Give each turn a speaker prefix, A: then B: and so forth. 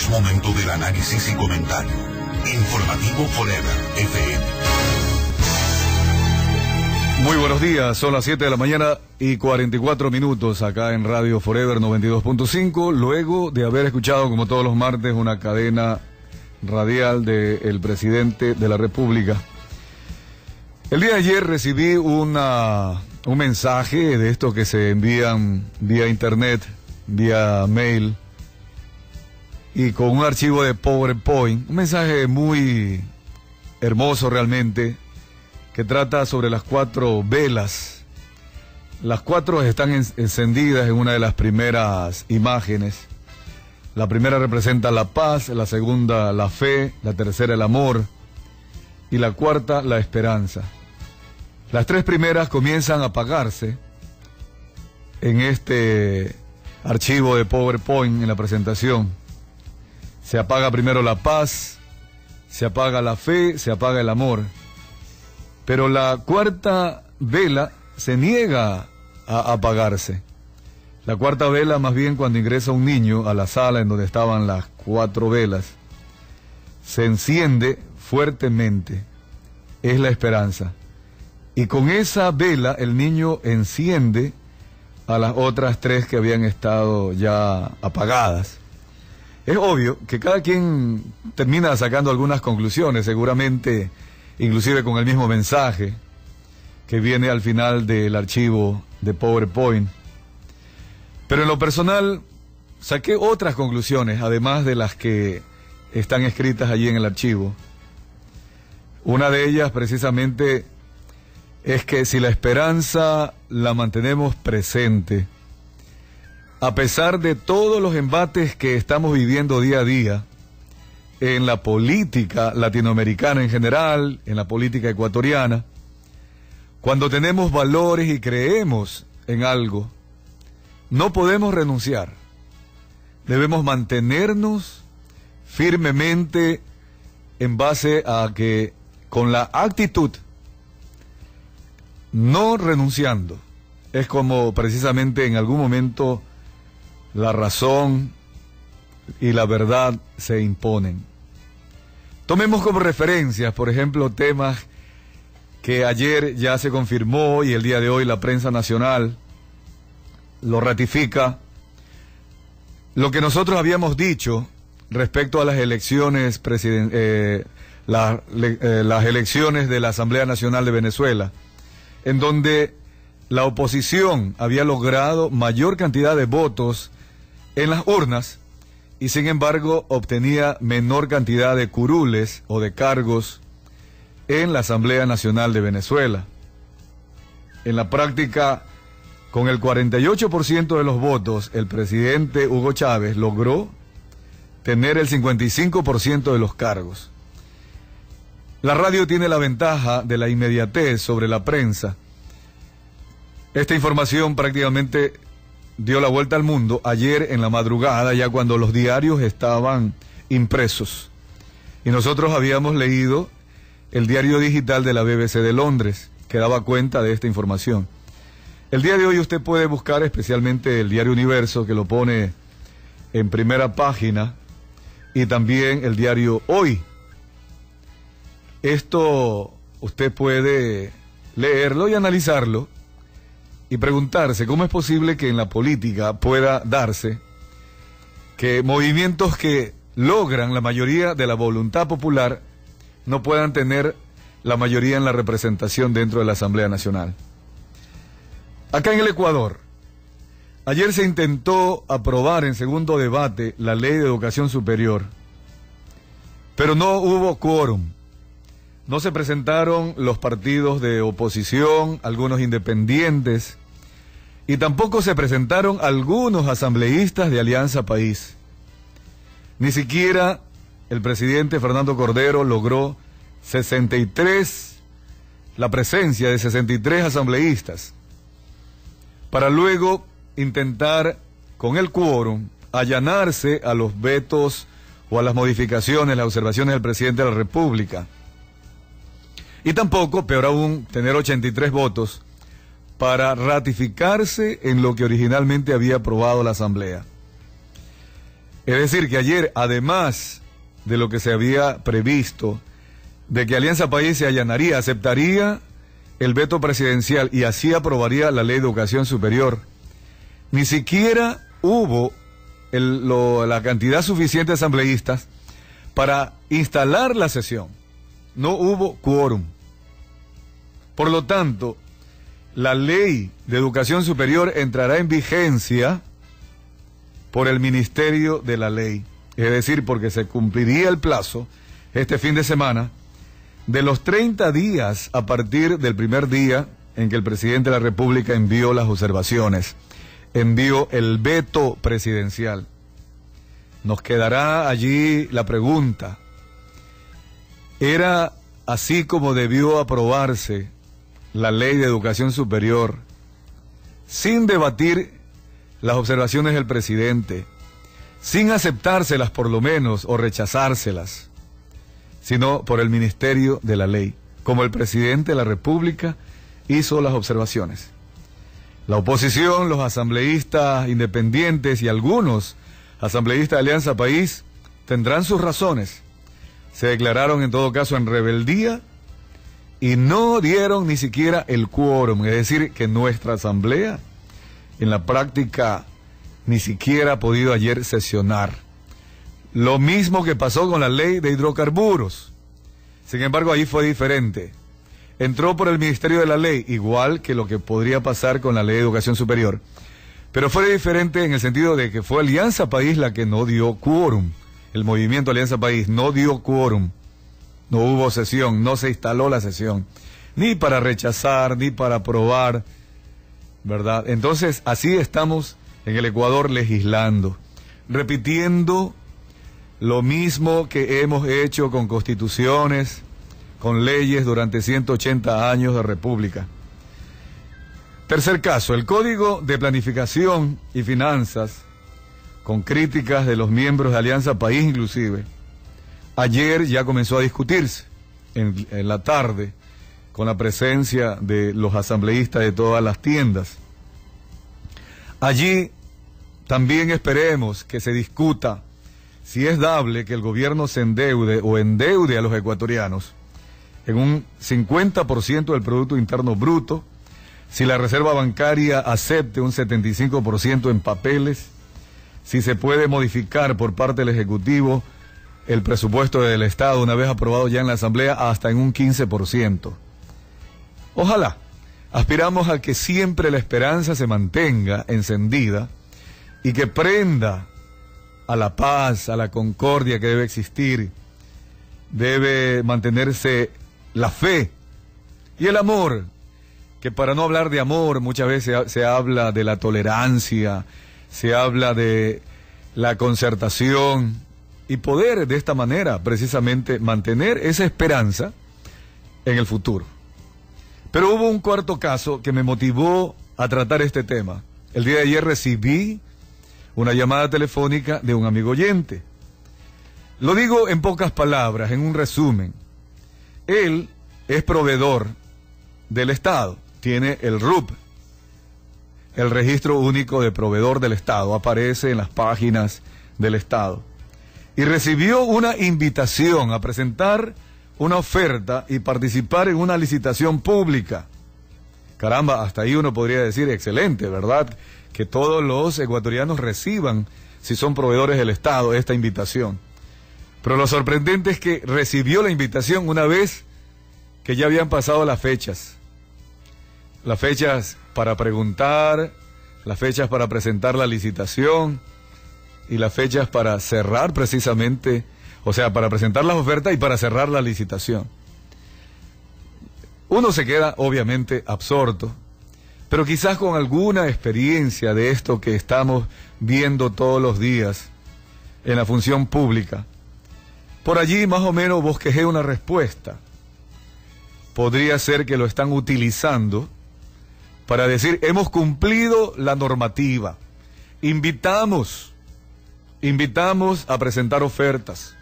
A: Es momento del análisis y comentario. Informativo Forever FM.
B: Muy buenos días, son las 7 de la mañana y 44 minutos acá en Radio Forever 92.5, luego de haber escuchado, como todos los martes, una cadena radial del presidente de la República. El día de ayer recibí un mensaje de estos que se envían vía internet, vía mail, y con un archivo de PowerPoint, un mensaje muy hermoso realmente, que trata sobre las 4 velas. Las 4 están encendidas en una de las primeras imágenes. La primera representa la paz, la segunda la fe, la tercera el amor y la cuarta la esperanza. Las 3 primeras comienzan a apagarse en este archivo de PowerPoint en la presentación. Se apaga primero la paz, se apaga la fe, se apaga el amor. Pero la cuarta vela se niega a apagarse. La cuarta vela, más bien, cuando ingresa un niño a la sala en donde estaban las 4 velas, se enciende fuertemente. Es la esperanza. Y con esa vela el niño enciende a las otras 3 que habían estado ya apagadas. Es obvio que cada quien termina sacando algunas conclusiones, seguramente inclusive con el mismo mensaje que viene al final del archivo de PowerPoint. Pero en lo personal saqué otras conclusiones, además de las que están escritas allí en el archivo. Una de ellas precisamente es que si la esperanza la mantenemos presente, a pesar de todos los embates que estamos viviendo día a día, en la política latinoamericana en general, en la política ecuatoriana, cuando tenemos valores y creemos en algo, no podemos renunciar. Debemos mantenernos firmemente en base a que con la actitud, no renunciando, es como precisamente en algún momento la razón y la verdad se imponen. Tomemos como referencias, por ejemplo, temas que ayer ya se confirmó y el día de hoy la prensa nacional lo ratifica. Lo que nosotros habíamos dicho respecto a las elecciones las elecciones de la Asamblea Nacional de Venezuela, en donde la oposición había logrado mayor cantidad de votos en las urnas y sin embargo obtenía menor cantidad de curules o de cargos en la Asamblea Nacional de Venezuela. En la práctica, con el 48% de los votos, el presidente Hugo Chávez logró tener el 55% de los cargos. La radio tiene la ventaja de la inmediatez sobre la prensa. Esta información prácticamente dio la vuelta al mundo ayer en la madrugada, ya cuando los diarios estaban impresos. Y nosotros habíamos leído el diario digital de la BBC de Londres, que daba cuenta de esta información. El día de hoy usted puede buscar especialmente el diario Universo, que lo pone en primera página, y también el diario Hoy. Esto usted puede leerlo y analizarlo y preguntarse cómo es posible que en la política pueda darse que movimientos que logran la mayoría de la voluntad popular no puedan tener la mayoría en la representación dentro de la Asamblea Nacional. Acá en el Ecuador, ayer se intentó aprobar en segundo debate la Ley de Educación Superior, pero no hubo quórum. No se presentaron los partidos de oposición, algunos independientes, y tampoco se presentaron algunos asambleístas de Alianza País. Ni siquiera el presidente Fernando Cordero logró la presencia de 63 asambleístas, para luego intentar con el quórum allanarse a los vetos o a las modificaciones, las observaciones del presidente de la República. Y tampoco, peor aún, tener 83 votos para ratificarse en lo que originalmente había aprobado la Asamblea. Es decir, que ayer, además de lo que se había previsto, de que Alianza País se allanaría, aceptaría el veto presidencial y así aprobaría la ley de educación superior, ni siquiera hubo la cantidad suficiente de asambleístas para instalar la sesión. No hubo quórum. Por lo tanto, la ley de educación superior entrará en vigencia por el Ministerio de la Ley. Es decir, porque se cumpliría el plazo este fin de semana de los 30 días a partir del primer día en que el presidente de la República envió las observaciones, envió el veto presidencial. Nos quedará allí la pregunta: ¿era así como debió aprobarse la ley de educación superior, sin debatir las observaciones del presidente, sin aceptárselas por lo menos o rechazárselas, sino por el Ministerio de la Ley, como el presidente de la República hizo las observaciones? La oposición, los asambleístas independientes y algunos asambleístas de Alianza País tendrán sus razones. Se declararon en todo caso en rebeldía y no dieron ni siquiera el quórum, es decir, que nuestra asamblea en la práctica ni siquiera ha podido ayer sesionar. Lo mismo que pasó con la ley de hidrocarburos. Sin embargo, ahí fue diferente. Entró por el Ministerio de la Ley, igual que lo que podría pasar con la ley de educación superior. Pero fue diferente en el sentido de que fue Alianza País la que no dio quórum. El movimiento Alianza País no dio quórum. No hubo sesión, no se instaló la sesión, ni para rechazar, ni para aprobar, ¿verdad? Entonces, así estamos en el Ecuador legislando, repitiendo lo mismo que hemos hecho con constituciones, con leyes durante 180 años de república. Tercer caso, el Código de Planificación y Finanzas, con críticas de los miembros de Alianza País inclusive, ayer ya comenzó a discutirse en la tarde con la presencia de los asambleístas de todas las tiendas. Allí también esperemos que se discuta si es dable que el gobierno se endeude o endeude a los ecuatorianos en un 50% del Producto Interno Bruto, si la Reserva Bancaria acepte un 75% en papeles, si se puede modificar por parte del Ejecutivo el presupuesto del Estado una vez aprobado ya en la Asamblea hasta en un 15%. Ojalá, aspiramos a que siempre la esperanza se mantenga encendida y que prenda a la paz, a la concordia que debe existir. Debe mantenerse la fe y el amor, que para no hablar de amor muchas veces se habla de la tolerancia, se habla de la concertación, y poder de esta manera precisamente mantener esa esperanza en el futuro. Pero hubo un cuarto caso que me motivó a tratar este tema. El día de ayer recibí una llamada telefónica de un amigo oyente. Lo digo en pocas palabras, en un resumen. Él es proveedor del Estado, tiene el RUP, el Registro Único de Proveedor del Estado, aparece en las páginas del Estado. Y recibió una invitación a presentar una oferta y participar en una licitación pública. Caramba, hasta ahí uno podría decir, excelente, ¿verdad? Que todos los ecuatorianos reciban, si son proveedores del Estado, esta invitación. Pero lo sorprendente es que recibió la invitación una vez que ya habían pasado las fechas. Las fechas para preguntar, las fechas para presentar la licitación y las fechas para cerrar precisamente, o sea, para presentar las ofertas y para cerrar la licitación. Uno se queda obviamente absorto, pero quizás con alguna experiencia de esto que estamos viendo todos los días en la función pública, por allí más o menos bosquejé una respuesta. Podría ser que lo están utilizando para decir, hemos cumplido la normativa, invitamos a presentar ofertas,